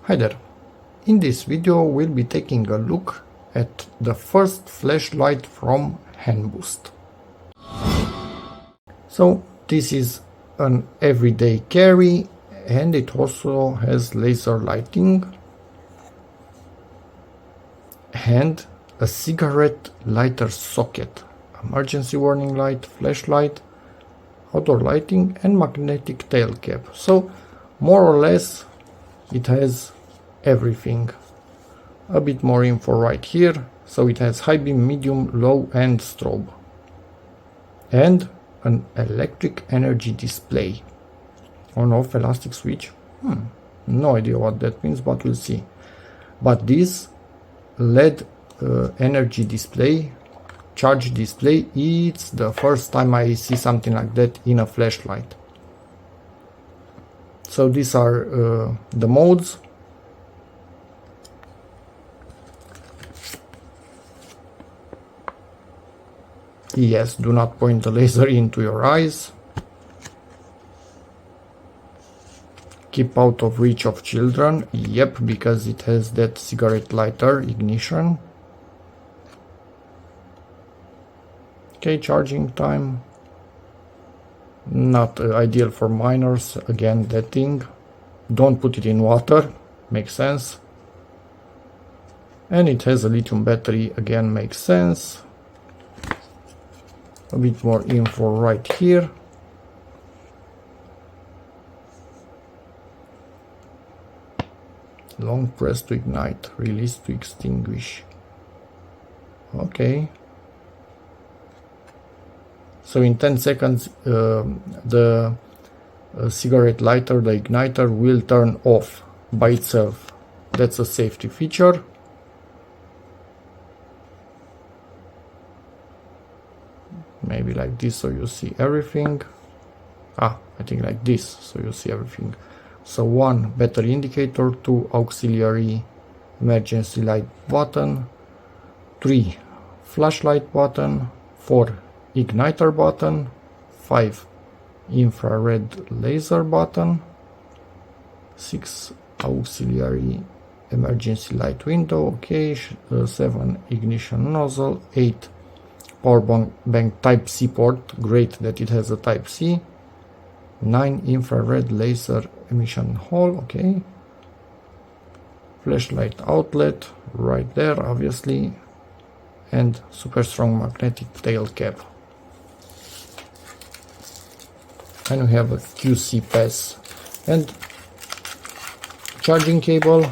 Hi there. In this video we'll be taking a look at the first flashlight from HANBOOST. So this is an everyday carry and it also has laser lighting and a cigarette lighter socket, emergency warning light, flashlight, outdoor lighting and magnetic tail cap. So more or less it has everything. A bit more info right here. So it has high beam, medium, low and strobe. And an electric energy display. On off elastic switch. No idea what that means, but we'll see. But this LED energy display, charge display, it's the first time I see something like that in a flashlight. So these are the modes. Yes, do not point the laser into your eyes. Keep out of reach of children. Yep, because it has that cigarette lighter ignition. Okay, charging time. Not ideal for minors. Again, that thing. Don't put it in water. Makes sense. And it has a lithium battery. Again, makes sense. A bit more info right here. Long press to ignite, release to extinguish. Okay. So in 10 seconds the cigarette lighter, the igniter, will turn off by itself. That's a safety feature. Maybe like this so you see everything. I think like this so you see everything. So 1 battery indicator, 2 auxiliary emergency light button, 3 flashlight button, 4 igniter button, 5 infrared laser button, 6 auxiliary emergency light window, okay, 7 ignition nozzle, 8 power bank type C port, great that it has a type C, 9 infrared laser emission hole, okay, flashlight outlet right there obviously, and super strong magnetic tail cap. And we have a QC pass and charging cable,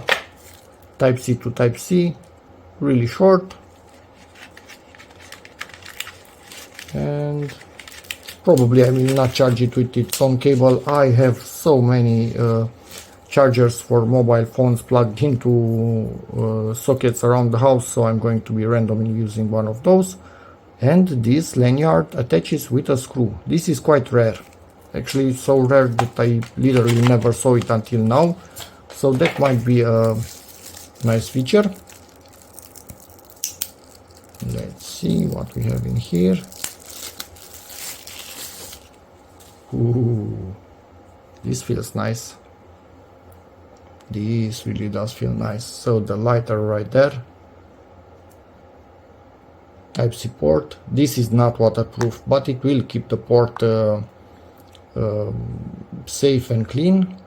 type C to type C, really short. And probably I will not charge it with its own cable. I have so many chargers for mobile phones plugged into sockets around the house, so I'm going to be randomly using one of those. And this lanyard attaches with a screw. This is quite rare. Actually, it's so rare that I literally never saw it until now. So that might be a nice feature. Let's see what we have in here. Ooh, this feels nice. This really does feel nice. So the lighter right there, type C port. This is not waterproof, but it will keep the port safe and clean.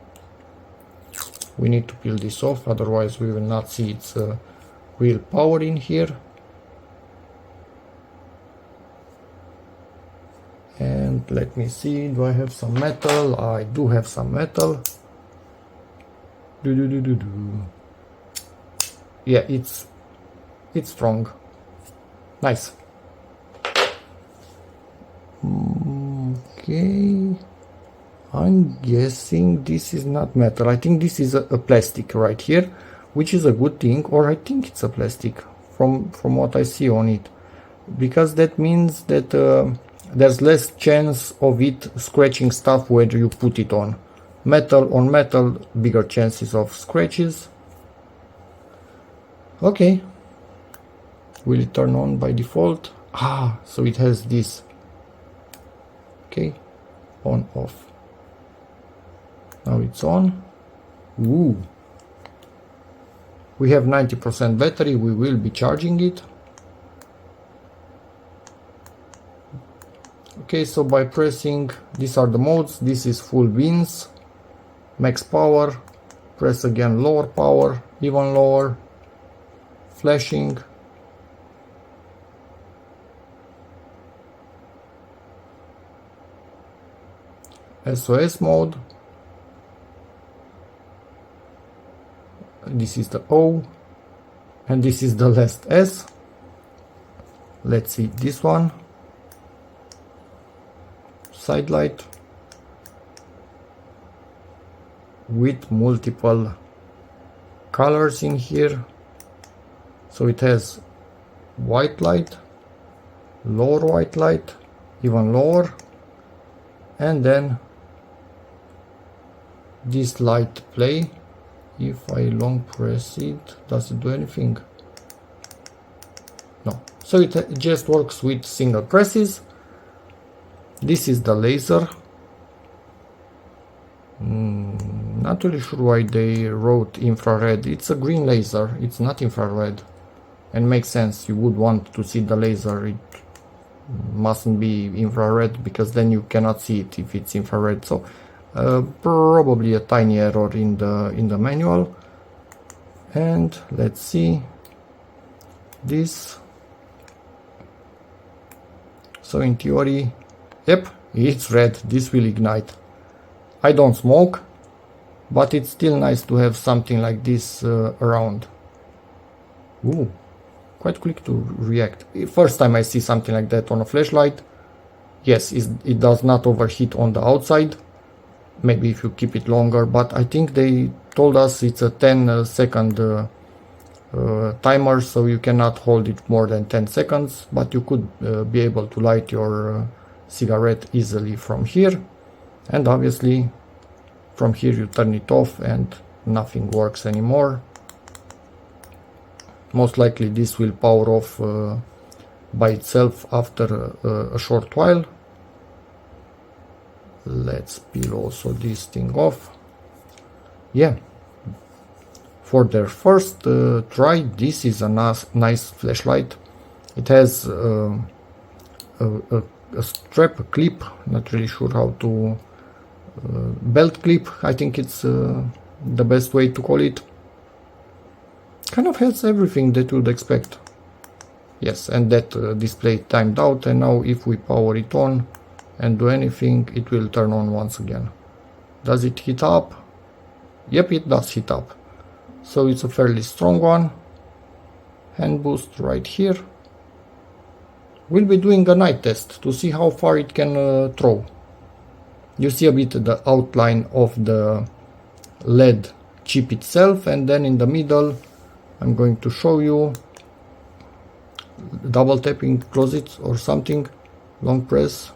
We need to peel this off, otherwise we will not see its real power in here. And let me see, do I have some metal? I do have some metal. Yeah, it's strong. Nice. Okay, I'm guessing this is not metal. I think this is a plastic right here, which is a good thing, or I think it's a plastic from what I see on it, because that means that there's less chance of it scratching stuff when you put it on. On metal, bigger chances of scratches. Okay. Will it turn on by default? So it has this. Okay. On, off. Now it's on. Ooh. We have 90% battery, we will be charging it. Okay, so by pressing, these are the modes. This is full beams, max power, press again lower power, even lower, flashing, SOS mode, this is the O, and this is the last S. Let's see this one, side light with multiple colors in here. So it has white light, lower white light, even lower, and then this light play. If I long press it, does it do anything? No. So it just works with single presses. This is the laser. Not really sure why they wrote infrared. It's a green laser, it's not infrared. And makes sense, you would want to see the laser. It mustn't be infrared because then you cannot see it if it's infrared. So probably a tiny error in the manual. And let's see this. So in theory, yep, it's red. This will ignite. I don't smoke, but it's still nice to have something like this around. Ooh, quite quick to react. First time I see something like that on a flashlight. Yes, it does not overheat on the outside. Maybe if you keep it longer, but I think they told us it's a 10-second timer, so you cannot hold it more than 10 seconds, but you could be able to light your cigarette easily from here. And obviously from here you turn it off and nothing works anymore. Most likely this will power off by itself after a short while. Let's peel also this thing off. Yeah, for their first try, this is a nice flashlight. It has a strap, a clip, not really sure how to, belt clip, I think it's the best way to call it. Kind of has everything that you'd expect. Yes, and that display timed out, and now if we power it on and do anything, it will turn on once again. Does it heat up? Yep, it does heat up. So it's a fairly strong one. Hand boost right here. We'll be doing a night test to see how far it can throw. You see a bit the outline of the LED chip itself, and then in the middle I'm going to show you, double tapping, close it or something, long press,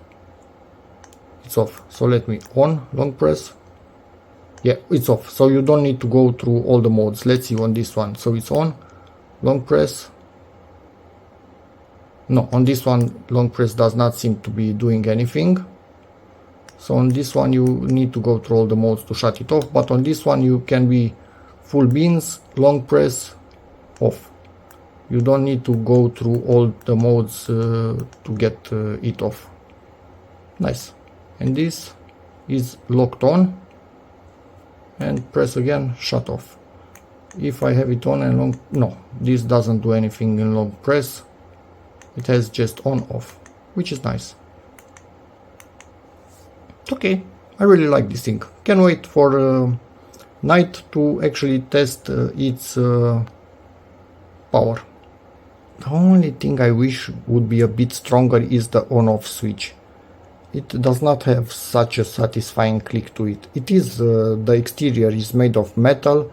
it's off. So let me on, long press, yeah, it's off. So you don't need to go through all the modes. Let's see on this one. So it's on, long press. No, on this one long press does not seem to be doing anything. So on this one you need to go through all the modes to shut it off, but on this one you can be full beans, long press, off. You don't need to go through all the modes to get it off. Nice. And this is locked on, and press again, shut off. If I have it on and long, no, this doesn't do anything in long press. It has just on off, which is nice. Okay, I really like this thing. Can't wait for night to actually test its power. The only thing I wish would be a bit stronger is the on-off switch. It does not have such a satisfying click to it. It is, the exterior is made of metal.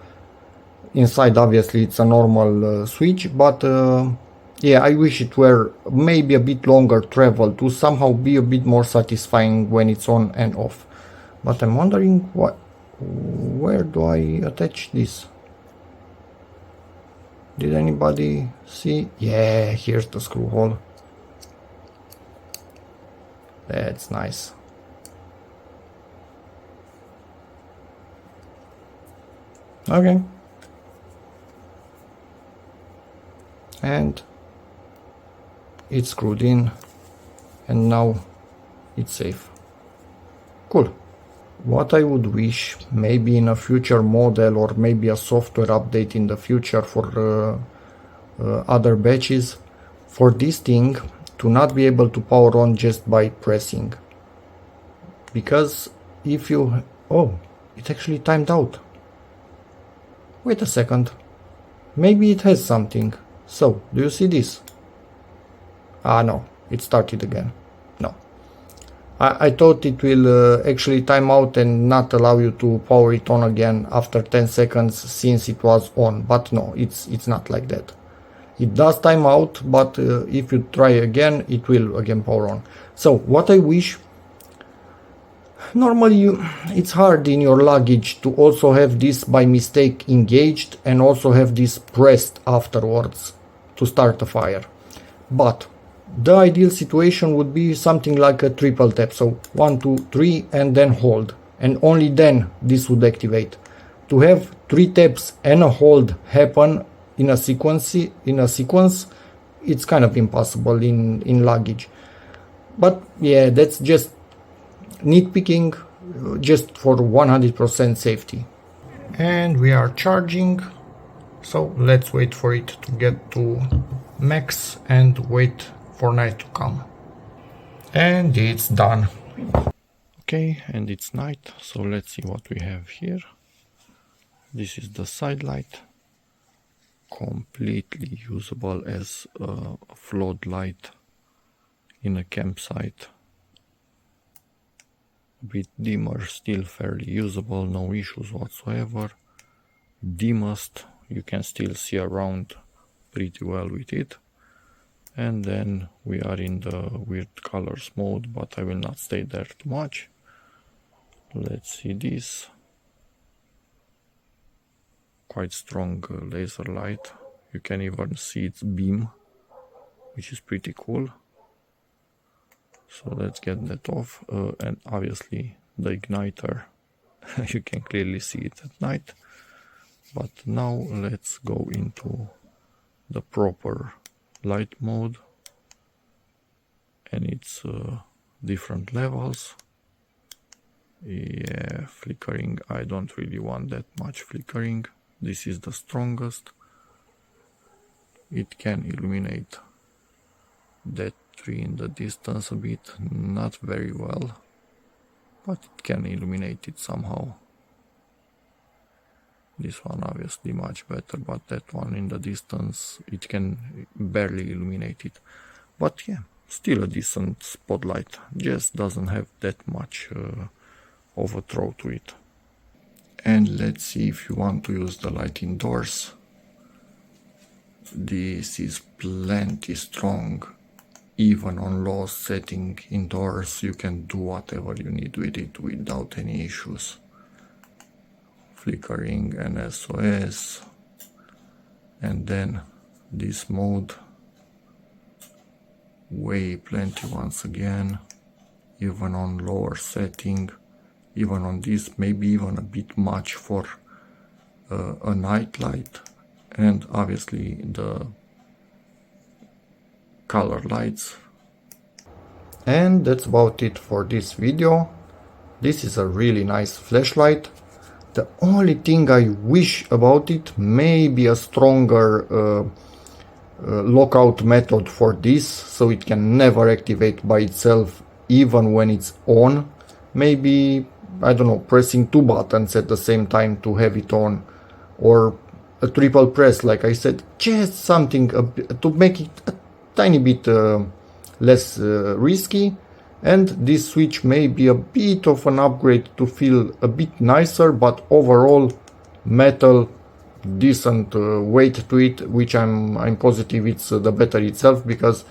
Inside obviously it's a normal switch, but yeah, I wish it were maybe a bit longer travel to somehow be a bit more satisfying when it's on and off. But I'm wondering where do I attach this? Did anybody see? Yeah, here's the screw hole. That's nice. Okay. and it's screwed in, and now it's safe. Cool. What I would wish, maybe in a future model or maybe a software update in the future for other batches, for this thing to not be able to power on just by pressing. Because if you... oh, it actually timed out. Wait a second. Maybe it has something. So, do you see this? Ah, no, it started again. No. I thought it will actually time out and not allow you to power it on again after 10 seconds since it was on, but no, it's not like that. It does time out, but if you try again, it will again power on. So what I wish, normally it's hard in your luggage to also have this by mistake engaged and also have this pressed afterwards to start a fire. But the ideal situation would be something like a triple tap, so 1, 2, 3 and then hold, and only then this would activate. To have 3 taps and a hold happen in a sequence, it's kind of impossible in luggage. But yeah, that's just nitpicking, just for 100% safety. And we are charging, so let's wait for it to get to max and wait for night to come. And it's done. Okay, and it's night, so let's see what we have here. This is the side light, completely usable as a floodlight in a campsite. A bit dimmer, still fairly usable, no issues whatsoever. Dimmest, you can still see around pretty well with it. And then we are in the weird colors mode, but I will not stay there too much. Let's see this. Quite strong laser light. You can even see its beam, which is pretty cool. So let's get that off. And obviously the igniter, you can clearly see it at night. But now let's go into the proper light mode, and it's different levels. Yeah, flickering, I don't really want that much flickering. This is the strongest. It can illuminate that tree in the distance a bit, not very well, but it can illuminate it somehow. This one obviously much better, but that one in the distance, it can barely illuminate it. But yeah, still a decent spotlight, just doesn't have that much of a throw to it. And let's see if you want to use the light indoors. This is plenty strong. Even on low setting indoors, you can do whatever you need with it without any issues. Flickering and SOS, and then this mode, way plenty once again, even on lower setting, even on this, maybe even a bit much for a night light. And obviously the color lights. And that's about it for this video. This is a really nice flashlight. The only thing I wish about it, maybe a stronger lockout method for this, so it can never activate by itself even when it's on. Maybe, I don't know, pressing 2 buttons at the same time to have it on, or a triple press like I said, just something to make it a tiny bit less risky. And this switch may be a bit of an upgrade to feel a bit nicer, but overall metal, decent weight to it, which I'm positive it's the battery itself, because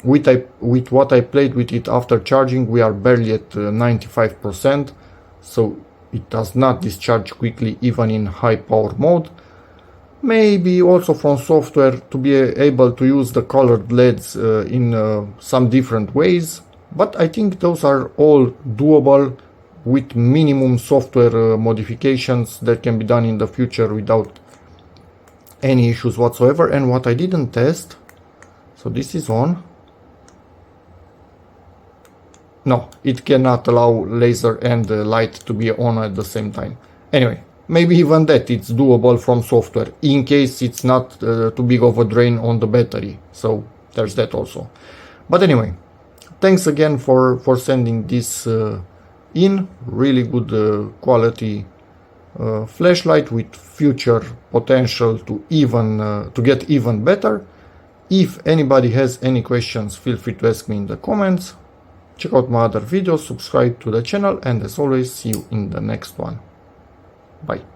with what I played with it after charging, we are barely at 95%, so it does not discharge quickly even in high power mode. Maybe also from software to be able to use the colored LEDs in some different ways. But I think those are all doable with minimum software modifications that can be done in the future without any issues whatsoever. And what I didn't test, so this is on. No, it cannot allow laser and light to be on at the same time. Anyway, maybe even that it's doable from software, in case it's not too big of a drain on the battery. So there's that also. But anyway, thanks again for sending this in. Really good quality flashlight with future potential to even to get even better. If anybody has any questions, feel free to ask me in the comments. Check out my other videos, subscribe to the channel, and as always, see you in the next one. Bye.